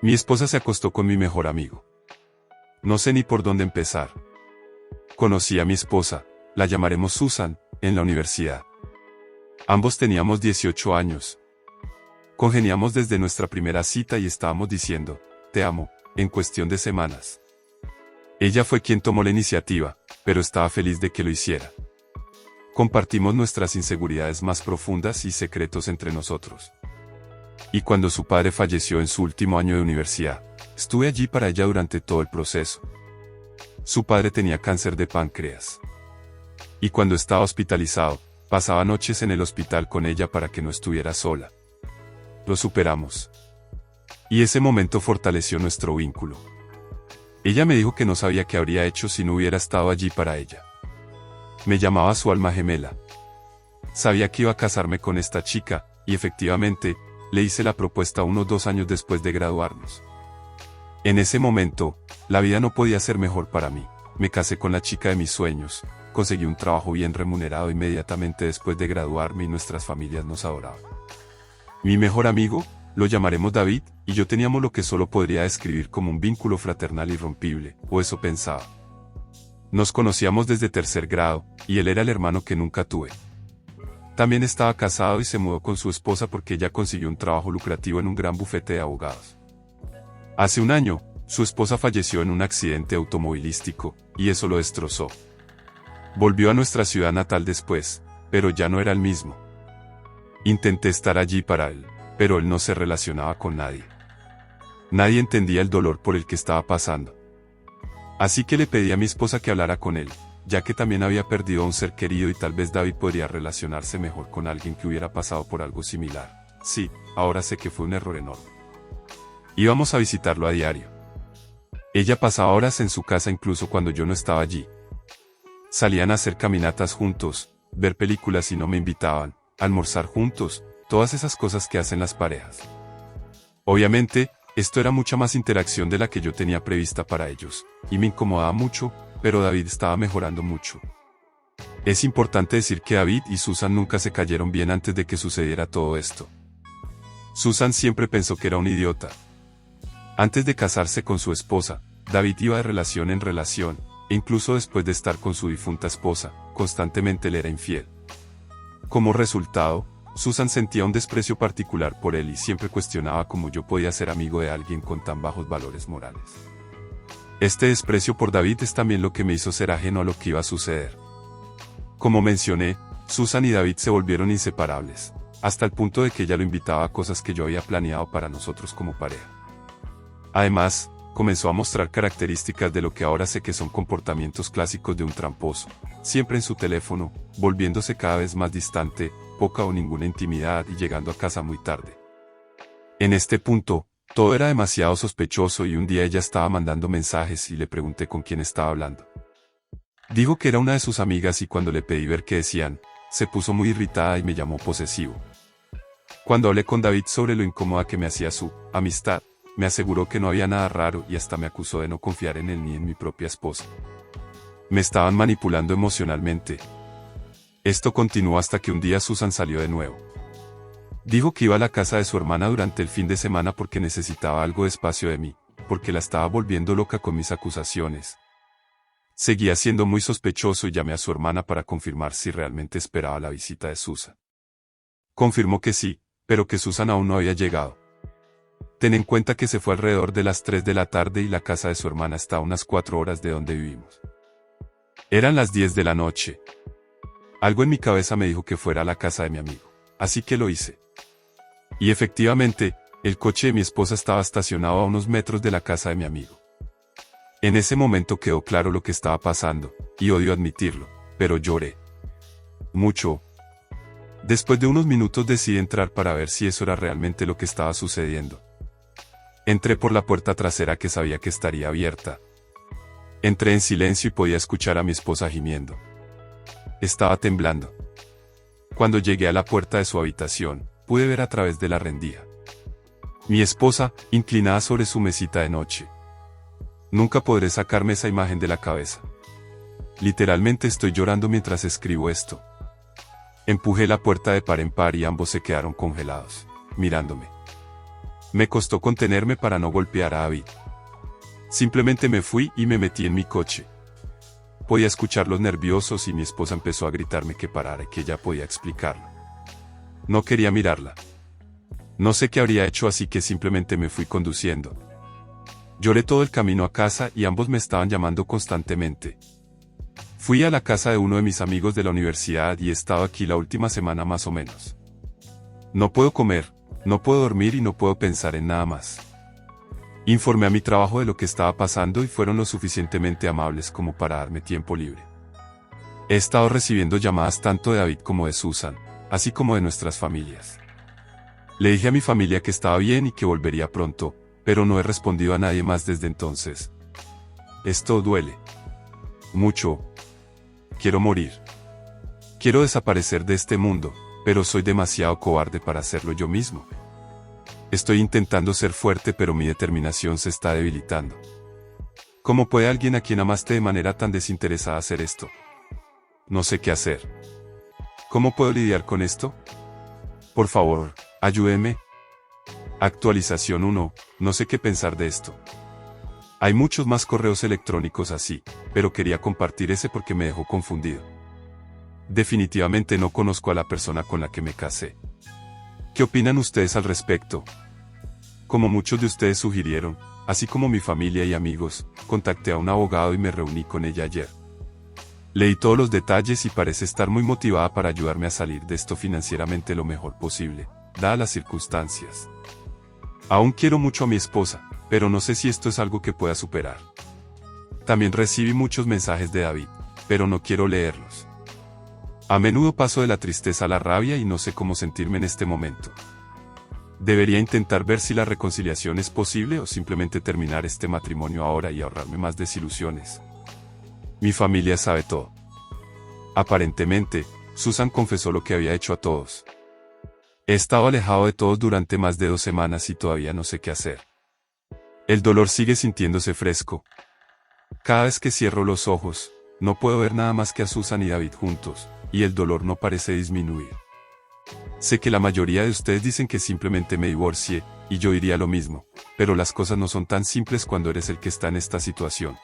Mi esposa se acostó con mi mejor amigo. No sé ni por dónde empezar. Conocí a mi esposa, la llamaremos Susan, en la universidad. Ambos teníamos 18 años. Congeniamos desde nuestra primera cita y estábamos diciendo, te amo, en cuestión de semanas. Ella fue quien tomó la iniciativa, pero estaba feliz de que lo hiciera. Compartimos nuestras inseguridades más profundas y secretos entre nosotros. Y cuando su padre falleció en su último año de universidad, estuve allí para ella durante todo el proceso. Su padre tenía cáncer de páncreas. Y cuando estaba hospitalizado, pasaba noches en el hospital con ella para que no estuviera sola. Lo superamos. Y ese momento fortaleció nuestro vínculo. Ella me dijo que no sabía qué habría hecho si no hubiera estado allí para ella. Me llamaba su alma gemela. Sabía que iba a casarme con esta chica, y efectivamente, le hice la propuesta unos 2 años después de graduarnos. En ese momento, la vida no podía ser mejor para mí. Me casé con la chica de mis sueños, conseguí un trabajo bien remunerado inmediatamente después de graduarme y nuestras familias nos adoraban. Mi mejor amigo, lo llamaremos David, y yo teníamos lo que solo podría describir como un vínculo fraternal irrompible, o eso pensaba. Nos conocíamos desde 3er grado, y él era el hermano que nunca tuve. También estaba casado y se mudó con su esposa porque ella consiguió un trabajo lucrativo en un gran bufete de abogados. Hace un año, su esposa falleció en un accidente automovilístico, y eso lo destrozó. Volvió a nuestra ciudad natal después, pero ya no era el mismo. Intenté estar allí para él, pero él no se relacionaba con nadie. Nadie entendía el dolor por el que estaba pasando. Así que le pedí a mi esposa que hablara con él, ya que también había perdido a un ser querido y tal vez David podría relacionarse mejor con alguien que hubiera pasado por algo similar. Sí, ahora sé que fue un error enorme. Íbamos a visitarlo a diario. Ella pasaba horas en su casa incluso cuando yo no estaba allí. Salían a hacer caminatas juntos, ver películas y no me invitaban, almorzar juntos, todas esas cosas que hacen las parejas. Obviamente, esto era mucha más interacción de la que yo tenía prevista para ellos, y me incomodaba mucho, pero David estaba mejorando mucho. Es importante decir que David y Susan nunca se cayeron bien antes de que sucediera todo esto. Susan siempre pensó que era un idiota. Antes de casarse con su esposa, David iba de relación en relación, e incluso después de estar con su difunta esposa, constantemente le era infiel. Como resultado, Susan sentía un desprecio particular por él y siempre cuestionaba cómo yo podía ser amigo de alguien con tan bajos valores morales. Este desprecio por David es también lo que me hizo ser ajeno a lo que iba a suceder. Como mencioné, Susan y David se volvieron inseparables, hasta el punto de que ella lo invitaba a cosas que yo había planeado para nosotros como pareja. Además, comenzó a mostrar características de lo que ahora sé que son comportamientos clásicos de un tramposo, siempre en su teléfono, volviéndose cada vez más distante, poca o ninguna intimidad y llegando a casa muy tarde. En este punto, todo era demasiado sospechoso y un día ella estaba mandando mensajes y le pregunté con quién estaba hablando. Dijo que era una de sus amigas y cuando le pedí ver qué decían, se puso muy irritada y me llamó posesivo. Cuando hablé con David sobre lo incómoda que me hacía su amistad, me aseguró que no había nada raro y hasta me acusó de no confiar en él ni en mi propia esposa. Me estaban manipulando emocionalmente. Esto continuó hasta que un día Susan salió de nuevo. Dijo que iba a la casa de su hermana durante el fin de semana porque necesitaba algo de espacio de mí, porque la estaba volviendo loca con mis acusaciones. Seguía siendo muy sospechoso y llamé a su hermana para confirmar si realmente esperaba la visita de Susan. Confirmó que sí, pero que Susan aún no había llegado. Ten en cuenta que se fue alrededor de las 3 de la tarde y la casa de su hermana está a unas 4 horas de donde vivimos. Eran las 10 de la noche. Algo en mi cabeza me dijo que fuera a la casa de mi amigo, así que lo hice. Y efectivamente, el coche de mi esposa estaba estacionado a unos metros de la casa de mi amigo. En ese momento quedó claro lo que estaba pasando, y odio admitirlo, pero lloré. Mucho. Después de unos minutos decidí entrar para ver si eso era realmente lo que estaba sucediendo. Entré por la puerta trasera que sabía que estaría abierta. Entré en silencio y podía escuchar a mi esposa gimiendo. Estaba temblando. Cuando llegué a la puerta de su habitación, pude ver a través de la rendija. Mi esposa, inclinada sobre su mesita de noche. Nunca podré sacarme esa imagen de la cabeza. Literalmente estoy llorando mientras escribo esto. Empujé la puerta de par en par y ambos se quedaron congelados, mirándome. Me costó contenerme para no golpear a David. Simplemente me fui y me metí en mi coche. Podía escucharlos nerviosos y mi esposa empezó a gritarme que parara y que ella podía explicarlo. No quería mirarla. No sé qué habría hecho, así que simplemente me fui conduciendo. Lloré todo el camino a casa y ambos me estaban llamando constantemente. Fui a la casa de uno de mis amigos de la universidad y he estado aquí la última semana más o menos. No puedo comer, no puedo dormir y no puedo pensar en nada más. Informé a mi trabajo de lo que estaba pasando y fueron lo suficientemente amables como para darme tiempo libre. He estado recibiendo llamadas tanto de David como de Susan, así como de nuestras familias. Le dije a mi familia que estaba bien y que volvería pronto, pero no he respondido a nadie más desde entonces. Esto duele. Mucho. Quiero morir. Quiero desaparecer de este mundo, pero soy demasiado cobarde para hacerlo yo mismo. Estoy intentando ser fuerte, pero mi determinación se está debilitando. ¿Cómo puede alguien a quien amaste de manera tan desinteresada hacer esto? No sé qué hacer. ¿Cómo puedo lidiar con esto? Por favor, ayúdeme. Actualización 1. No sé qué pensar de esto. Hay muchos más correos electrónicos así, pero quería compartir ese porque me dejó confundido. Definitivamente no conozco a la persona con la que me casé. ¿Qué opinan ustedes al respecto? Como muchos de ustedes sugirieron, así como mi familia y amigos, contacté a un abogado y me reuní con ella ayer. Leí todos los detalles y parece estar muy motivada para ayudarme a salir de esto financieramente lo mejor posible, dadas las circunstancias. Aún quiero mucho a mi esposa, pero no sé si esto es algo que pueda superar. También recibí muchos mensajes de David, pero no quiero leerlos. A menudo paso de la tristeza a la rabia y no sé cómo sentirme en este momento. Debería intentar ver si la reconciliación es posible o simplemente terminar este matrimonio ahora y ahorrarme más desilusiones. Mi familia sabe todo. Aparentemente, Susan confesó lo que había hecho a todos. He estado alejado de todos durante más de 2 semanas y todavía no sé qué hacer. El dolor sigue sintiéndose fresco. Cada vez que cierro los ojos, no puedo ver nada más que a Susan y David juntos, y el dolor no parece disminuir. Sé que la mayoría de ustedes dicen que simplemente me divorcie, y yo diría lo mismo, pero las cosas no son tan simples cuando eres el que está en esta situación.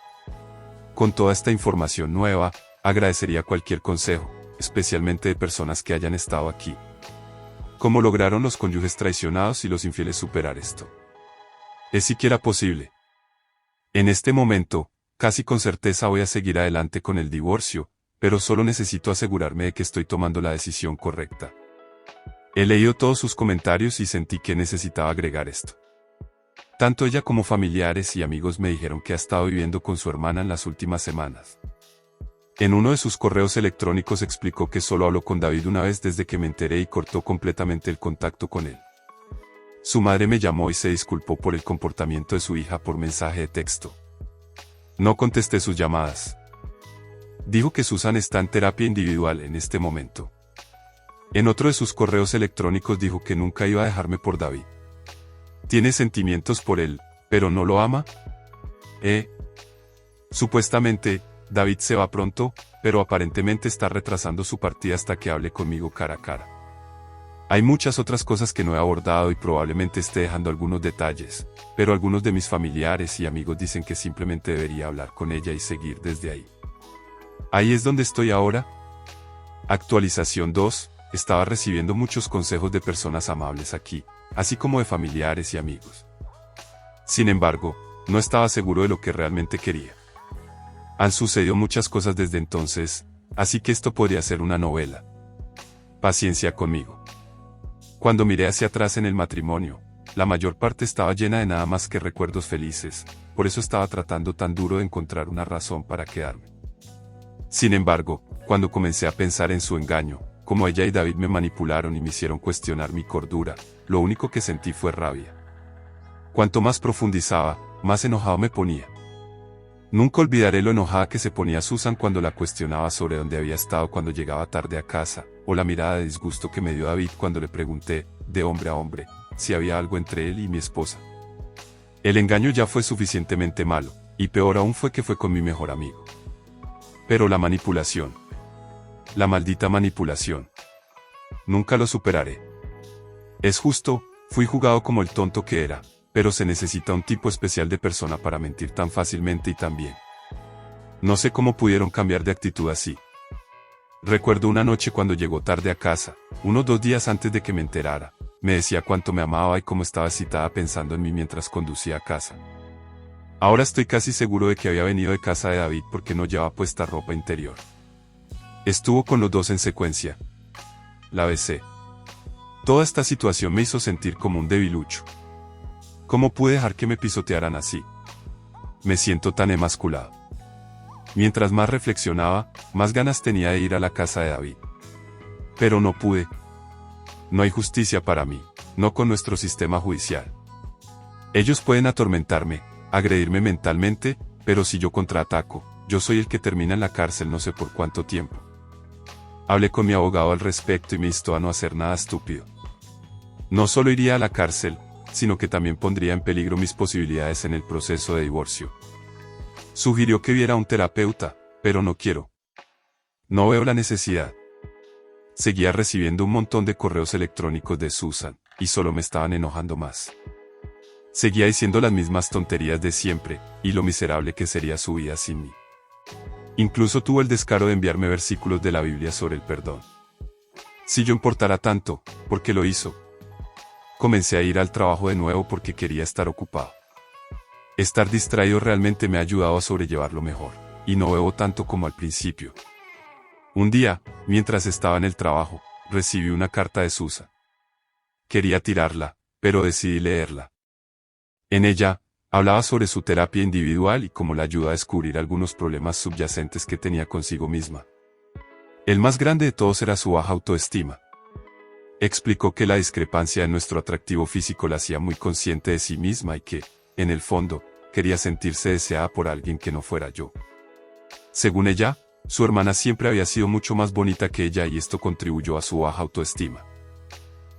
Con toda esta información nueva, agradecería cualquier consejo, especialmente de personas que hayan estado aquí. ¿Cómo lograron los cónyuges traicionados y los infieles superar esto? ¿Es siquiera posible? En este momento, casi con certeza voy a seguir adelante con el divorcio, pero solo necesito asegurarme de que estoy tomando la decisión correcta. He leído todos sus comentarios y sentí que necesitaba agregar esto. Tanto ella como familiares y amigos me dijeron que ha estado viviendo con su hermana en las últimas semanas. En uno de sus correos electrónicos explicó que solo habló con David una vez desde que me enteré y cortó completamente el contacto con él. Su madre me llamó y se disculpó por el comportamiento de su hija por mensaje de texto. No contesté sus llamadas. Dijo que Susan está en terapia individual en este momento. En otro de sus correos electrónicos dijo que nunca iba a dejarme por David. Tiene sentimientos por él, pero no lo ama. Supuestamente, David se va pronto, pero aparentemente está retrasando su partida hasta que hable conmigo cara a cara. Hay muchas otras cosas que no he abordado y probablemente esté dejando algunos detalles, pero algunos de mis familiares y amigos dicen que simplemente debería hablar con ella y seguir desde ahí. Ahí es donde estoy ahora. Actualización 2. Estaba recibiendo muchos consejos de personas amables aquí, así como de familiares y amigos. Sin embargo, no estaba seguro de lo que realmente quería. Han sucedido muchas cosas desde entonces, así que esto podría ser una novela. Paciencia conmigo. Cuando miré hacia atrás en el matrimonio, la mayor parte estaba llena de nada más que recuerdos felices, por eso estaba tratando tan duro de encontrar una razón para quedarme. Sin embargo, cuando comencé a pensar en su engaño, como ella y David me manipularon y me hicieron cuestionar mi cordura, lo único que sentí fue rabia. Cuanto más profundizaba, más enojado me ponía. Nunca olvidaré lo enojada que se ponía Susan cuando la cuestionaba sobre dónde había estado cuando llegaba tarde a casa, o la mirada de disgusto que me dio David cuando le pregunté, de hombre a hombre, si había algo entre él y mi esposa. El engaño ya fue suficientemente malo, y peor aún fue que fue con mi mejor amigo. Pero la manipulación. La maldita manipulación. Nunca lo superaré. Es justo, Fui jugado como el tonto que era, pero se necesita un tipo especial de persona para mentir tan fácilmente y tan bien. No sé cómo pudieron cambiar de actitud así. Recuerdo una noche cuando llegó tarde a casa, unos 2 días antes de que me enterara, me decía cuánto me amaba y cómo estaba excitada pensando en mí mientras conducía a casa. Ahora estoy casi seguro de que había venido de casa de David porque no llevaba puesta ropa interior. Estuvo con los dos en secuencia. La besé. Toda esta situación me hizo sentir como un debilucho. ¿Cómo pude dejar que me pisotearan así? Me siento tan emasculado. Mientras más reflexionaba, más ganas tenía de ir a la casa de David. Pero no pude. No hay justicia para mí, no con nuestro sistema judicial. Ellos pueden atormentarme, agredirme mentalmente, pero si yo contraataco, yo soy el que termina en la cárcel no sé por cuánto tiempo. Hablé con mi abogado al respecto y me instó a no hacer nada estúpido. No solo iría a la cárcel, sino que también pondría en peligro mis posibilidades en el proceso de divorcio. Sugirió que viera a un terapeuta, pero no quiero. No veo la necesidad. Seguía recibiendo un montón de correos electrónicos de Susan, y solo me estaban enojando más. Seguía diciendo las mismas tonterías de siempre, y lo miserable que sería su vida sin mí. Incluso tuvo el descaro de enviarme versículos de la Biblia sobre el perdón. Si yo importara tanto, ¿por qué lo hizo? Comencé a ir al trabajo de nuevo porque quería estar ocupado. Estar distraído realmente me ha ayudado a sobrellevarlo mejor, y no bebo tanto como al principio. Un día, mientras estaba en el trabajo, recibí una carta de Susan. Quería tirarla, pero decidí leerla. En ella, hablaba sobre su terapia individual y cómo la ayuda a descubrir algunos problemas subyacentes que tenía consigo misma. El más grande de todos era su baja autoestima. Explicó que la discrepancia en nuestro atractivo físico la hacía muy consciente de sí misma y que, en el fondo, quería sentirse deseada por alguien que no fuera yo. Según ella, su hermana siempre había sido mucho más bonita que ella y esto contribuyó a su baja autoestima.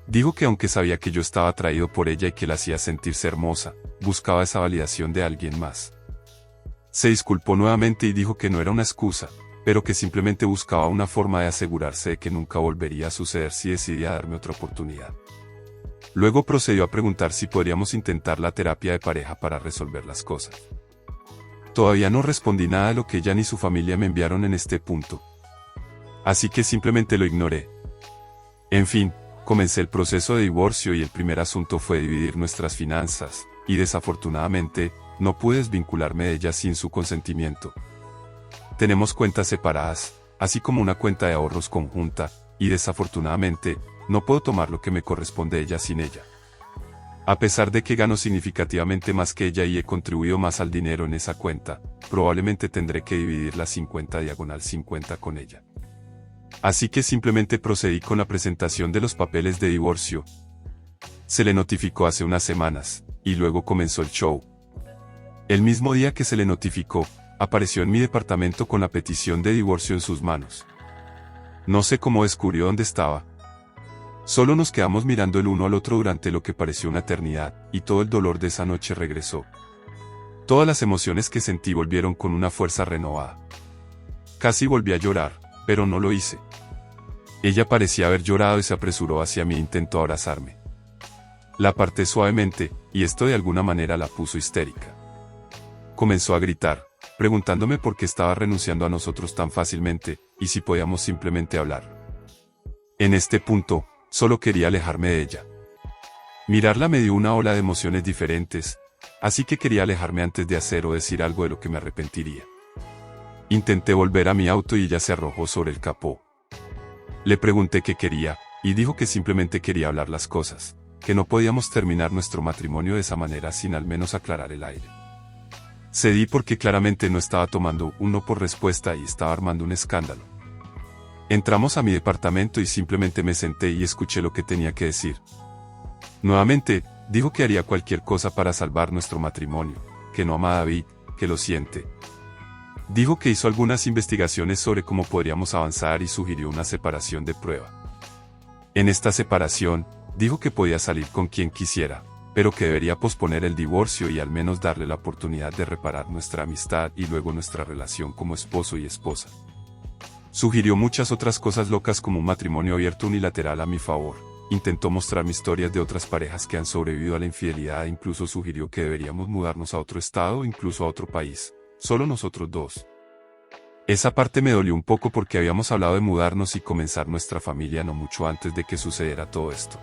Dijo que aunque sabía que yo estaba atraído por ella y que la hacía sentirse hermosa, buscaba esa validación de alguien más. Se disculpó nuevamente y dijo que no era una excusa, pero que simplemente buscaba una forma de asegurarse de que nunca volvería a suceder si decidía darme otra oportunidad. Luego procedió a preguntar si podríamos intentar la terapia de pareja para resolver las cosas. Todavía no respondí nada de lo que ella ni su familia me enviaron en este punto. Así que simplemente lo ignoré. En fin, comencé el proceso de divorcio y el primer asunto fue dividir nuestras finanzas, y desafortunadamente, no pude desvincularme de ella sin su consentimiento. Tenemos cuentas separadas, así como una cuenta de ahorros conjunta, y desafortunadamente, no puedo tomar lo que me corresponde a ella sin ella. A pesar de que gano significativamente más que ella y he contribuido más al dinero en esa cuenta, probablemente tendré que dividir la 50/50 con ella. Así que simplemente procedí con la presentación de los papeles de divorcio. Se le notificó hace unas semanas, y luego comenzó el show. El mismo día que se le notificó, apareció en mi departamento con la petición de divorcio en sus manos. No sé cómo descubrió dónde estaba. Solo nos quedamos mirando el uno al otro durante lo que pareció una eternidad, y todo el dolor de esa noche regresó. Todas las emociones que sentí volvieron con una fuerza renovada. Casi volví a llorar, pero no lo hice. Ella parecía haber llorado y se apresuró hacia mí e intentó abrazarme. La aparté suavemente, y esto de alguna manera la puso histérica. Comenzó a gritar, preguntándome por qué estaba renunciando a nosotros tan fácilmente, y si podíamos simplemente hablar. En este punto, solo quería alejarme de ella. Mirarla me dio una ola de emociones diferentes, así que quería alejarme antes de hacer o decir algo de lo que me arrepentiría. Intenté volver a mi auto y ella se arrojó sobre el capó. Le pregunté qué quería, y dijo que simplemente quería hablar las cosas, que no podíamos terminar nuestro matrimonio de esa manera sin al menos aclarar el aire. Cedí porque claramente no estaba tomando un no por respuesta y estaba armando un escándalo. Entramos a mi departamento y simplemente me senté y escuché lo que tenía que decir. Nuevamente, dijo que haría cualquier cosa para salvar nuestro matrimonio, que no ama a David, que lo siente. Dijo que hizo algunas investigaciones sobre cómo podríamos avanzar y sugirió una separación de prueba. En esta separación, dijo que podía salir con quien quisiera, pero que debería posponer el divorcio y al menos darle la oportunidad de reparar nuestra amistad y luego nuestra relación como esposo y esposa. Sugirió muchas otras cosas locas como un matrimonio abierto unilateral a mi favor, intentó mostrarme historias de otras parejas que han sobrevivido a la infidelidad e incluso sugirió que deberíamos mudarnos a otro estado o incluso a otro país, solo nosotros dos. Esa parte me dolió un poco porque habíamos hablado de mudarnos y comenzar nuestra familia no mucho antes de que sucediera todo esto.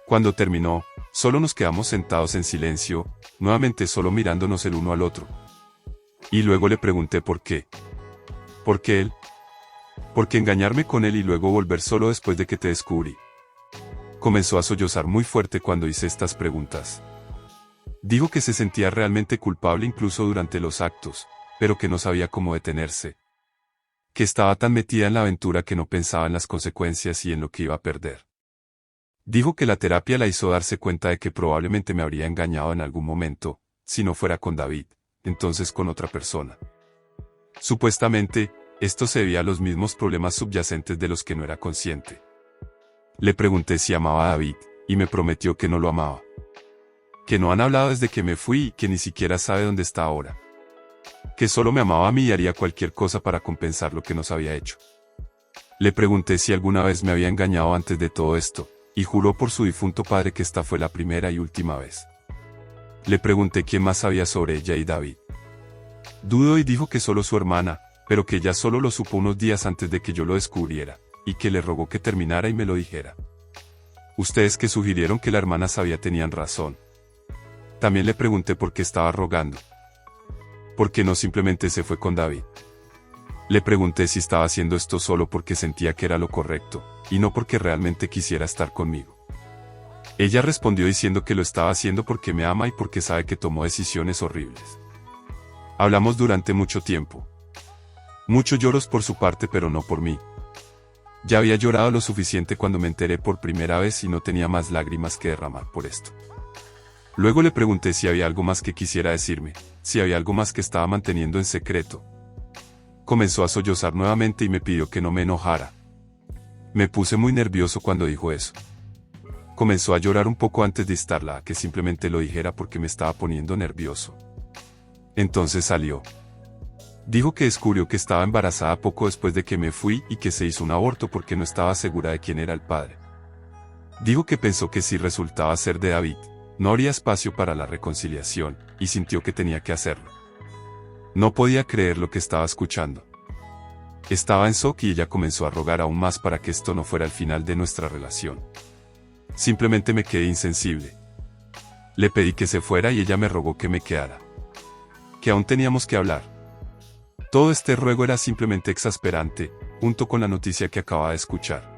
Cuando terminó, solo nos quedamos sentados en silencio, nuevamente solo mirándonos el uno al otro. Y luego le pregunté por qué. ¿Por qué él? ¿Por qué engañarme con él y luego volver solo después de que te descubrí? Comenzó a sollozar muy fuerte cuando hice estas preguntas. Dijo que se sentía realmente culpable incluso durante los actos, pero que no sabía cómo detenerse. Que estaba tan metida en la aventura que no pensaba en las consecuencias y en lo que iba a perder. Dijo que la terapia la hizo darse cuenta de que probablemente me habría engañado en algún momento, si no fuera con David, entonces con otra persona. Supuestamente, esto se debía a los mismos problemas subyacentes de los que no era consciente. Le pregunté si amaba a David, y me prometió que no lo amaba. Que no han hablado desde que me fui y que ni siquiera sabe dónde está ahora. Que solo me amaba a mí y haría cualquier cosa para compensar lo que nos había hecho. Le pregunté si alguna vez me había engañado antes de todo esto, y juró por su difunto padre que esta fue la primera y última vez. Le pregunté quién más sabía sobre ella y David. Dudó y dijo que solo su hermana, pero que ella solo lo supo unos días antes de que yo lo descubriera, y que le rogó que terminara y me lo dijera. Ustedes que sugirieron que la hermana sabía tenían razón. También le pregunté por qué estaba rogando. ¿Por qué no simplemente se fue con David? Le pregunté si estaba haciendo esto solo porque sentía que era lo correcto, y no porque realmente quisiera estar conmigo. Ella respondió diciendo que lo estaba haciendo porque me ama y porque sabe que tomó decisiones horribles. Hablamos durante mucho tiempo. Muchos lloros por su parte pero no por mí. Ya había llorado lo suficiente cuando me enteré por primera vez y no tenía más lágrimas que derramar por esto. Luego le pregunté si había algo más que quisiera decirme, si había algo más que estaba manteniendo en secreto. Comenzó a sollozar nuevamente y me pidió que no me enojara. Me puse muy nervioso cuando dijo eso. Comenzó a llorar un poco antes de instarla a que simplemente lo dijera porque me estaba poniendo nervioso. Entonces salió. Dijo que descubrió que estaba embarazada poco después de que me fui y que se hizo un aborto porque no estaba segura de quién era el padre. Dijo que pensó que si resultaba ser de David, no habría espacio para la reconciliación, y sintió que tenía que hacerlo. No podía creer lo que estaba escuchando. Estaba en shock y ella comenzó a rogar aún más para que esto no fuera el final de nuestra relación. Simplemente me quedé insensible. Le pedí que se fuera y ella me rogó que me quedara. Que aún teníamos que hablar. Todo este ruego era simplemente exasperante, junto con la noticia que acababa de escuchar.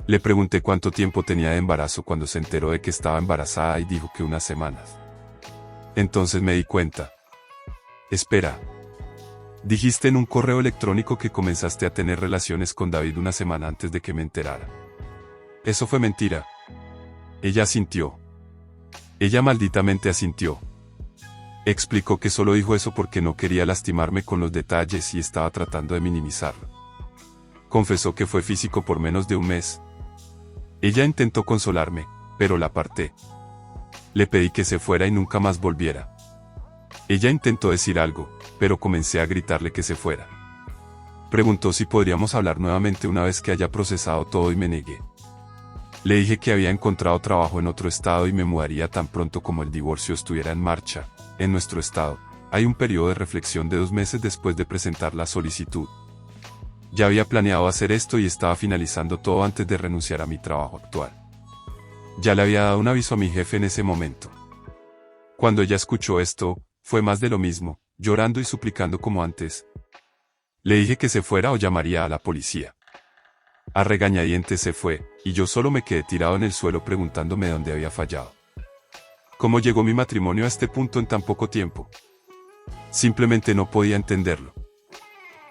Le pregunté cuánto tiempo tenía de embarazo cuando se enteró de que estaba embarazada y dijo que unas semanas. Entonces me di cuenta. Espera. Dijiste en un correo electrónico que comenzaste a tener relaciones con David una semana antes de que me enterara. Eso fue mentira. Ella asintió. Ella malditamente asintió. Explicó que solo dijo eso porque no quería lastimarme con los detalles y estaba tratando de minimizarlo. Confesó que fue físico por menos de un mes. Ella intentó consolarme, pero la aparté. Le pedí que se fuera y nunca más volviera. Ella intentó decir algo, pero comencé a gritarle que se fuera. Preguntó si podríamos hablar nuevamente una vez que haya procesado todo y me negué. Le dije que había encontrado trabajo en otro estado y me mudaría tan pronto como el divorcio estuviera en marcha. En nuestro estado, hay un periodo de reflexión de 2 meses después de presentar la solicitud. Ya había planeado hacer esto y estaba finalizando todo antes de renunciar a mi trabajo actual. Ya le había dado un aviso a mi jefe en ese momento. Cuando ella escuchó esto, fue más de lo mismo, llorando y suplicando como antes. Le dije que se fuera o llamaría a la policía. A regañadientes se fue, y yo solo me quedé tirado en el suelo preguntándome dónde había fallado. ¿Cómo llegó mi matrimonio a este punto en tan poco tiempo? Simplemente no podía entenderlo.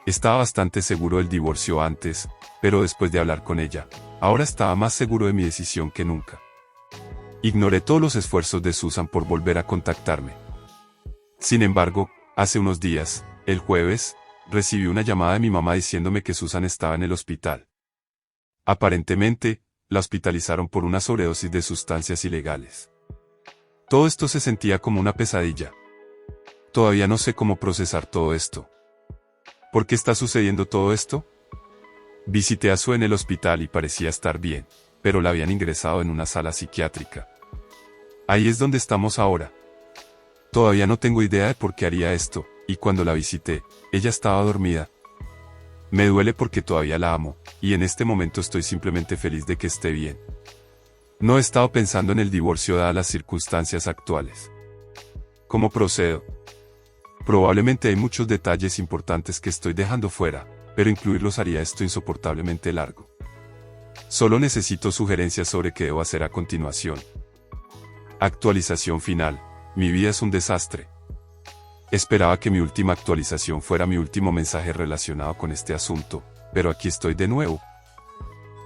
Estaba bastante seguro del divorcio antes, pero después de hablar con ella, ahora estaba más seguro de mi decisión que nunca. Ignoré todos los esfuerzos de Susan por volver a contactarme. Sin embargo, hace unos días, el jueves, recibí una llamada de mi mamá diciéndome que Susan estaba en el hospital. Aparentemente, la hospitalizaron por una sobredosis de sustancias ilegales. Todo esto se sentía como una pesadilla. Todavía no sé cómo procesar todo esto. ¿Por qué está sucediendo todo esto? Visité a Sue en el hospital y parecía estar bien. pero la habían ingresado en una sala psiquiátrica. Ahí es donde estamos ahora. Todavía no tengo idea de por qué haría esto, y cuando la visité, ella estaba dormida. Me duele porque todavía la amo, y en este momento estoy simplemente feliz de que esté bien. No he estado pensando en el divorcio dadas las circunstancias actuales. ¿Cómo procedo? Probablemente hay muchos detalles importantes que estoy dejando fuera, pero incluirlos haría esto insoportablemente largo. Solo necesito sugerencias sobre qué debo hacer a continuación. Actualización final. Mi vida es un desastre. Esperaba que mi última actualización fuera mi último mensaje relacionado con este asunto, pero aquí estoy de nuevo.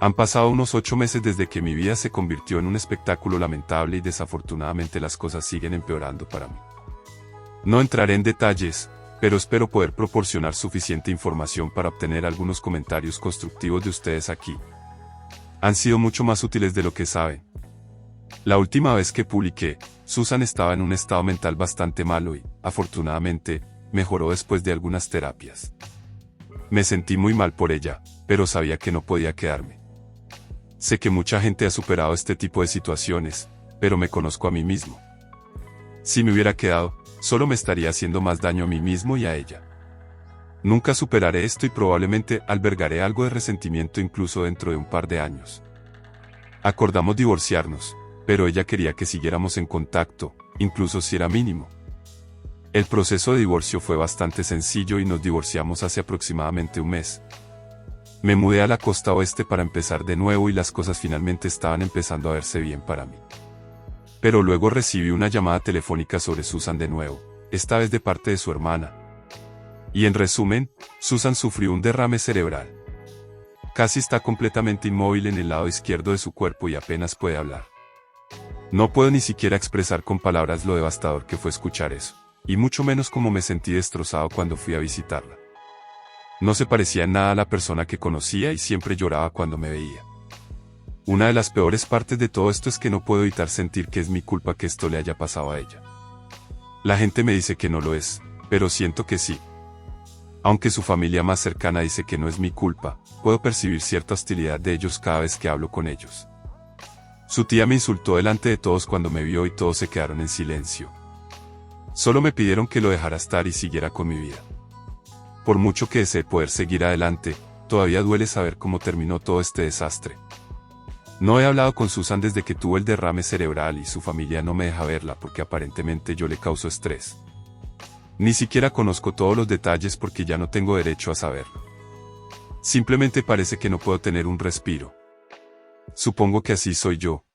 Han pasado unos 8 meses desde que mi vida se convirtió en un espectáculo lamentable y desafortunadamente las cosas siguen empeorando para mí. No entraré en detalles, pero espero poder proporcionar suficiente información para obtener algunos comentarios constructivos de ustedes aquí. Han sido mucho más útiles de lo que saben. La última vez que publiqué, Susan estaba en un estado mental bastante malo y, afortunadamente, mejoró después de algunas terapias. Me sentí muy mal por ella, pero sabía que no podía quedarme. Sé que mucha gente ha superado este tipo de situaciones, pero me conozco a mí mismo. Si me hubiera quedado, solo me estaría haciendo más daño a mí mismo y a ella. Nunca superaré esto y probablemente albergaré algo de resentimiento incluso dentro de un par de años. Acordamos divorciarnos, pero ella quería que siguiéramos en contacto, incluso si era mínimo. El proceso de divorcio fue bastante sencillo y nos divorciamos hace aproximadamente un mes. Me mudé a la costa oeste para empezar de nuevo y las cosas finalmente estaban empezando a verse bien para mí. Pero luego recibí una llamada telefónica sobre Susan de nuevo, esta vez de parte de su hermana. Y en resumen, Susan sufrió un derrame cerebral. Casi está completamente inmóvil en el lado izquierdo de su cuerpo y apenas puede hablar. No puedo ni siquiera expresar con palabras lo devastador que fue escuchar eso, y mucho menos cómo me sentí destrozado cuando fui a visitarla. No se parecía en nada a la persona que conocía y siempre lloraba cuando me veía. Una de las peores partes de todo esto es que no puedo evitar sentir que es mi culpa que esto le haya pasado a ella. La gente me dice que no lo es, pero siento que sí. Aunque su familia más cercana dice que no es mi culpa, puedo percibir cierta hostilidad de ellos cada vez que hablo con ellos. Su tía me insultó delante de todos cuando me vio y todos se quedaron en silencio. Solo me pidieron que lo dejara estar y siguiera con mi vida. Por mucho que desee poder seguir adelante, todavía duele saber cómo terminó todo este desastre. No he hablado con Susan desde que tuvo el derrame cerebral y su familia no me deja verla porque aparentemente yo le causo estrés. Ni siquiera conozco todos los detalles porque ya no tengo derecho a saberlo. Simplemente parece que no puedo tener un respiro. Supongo que así soy yo.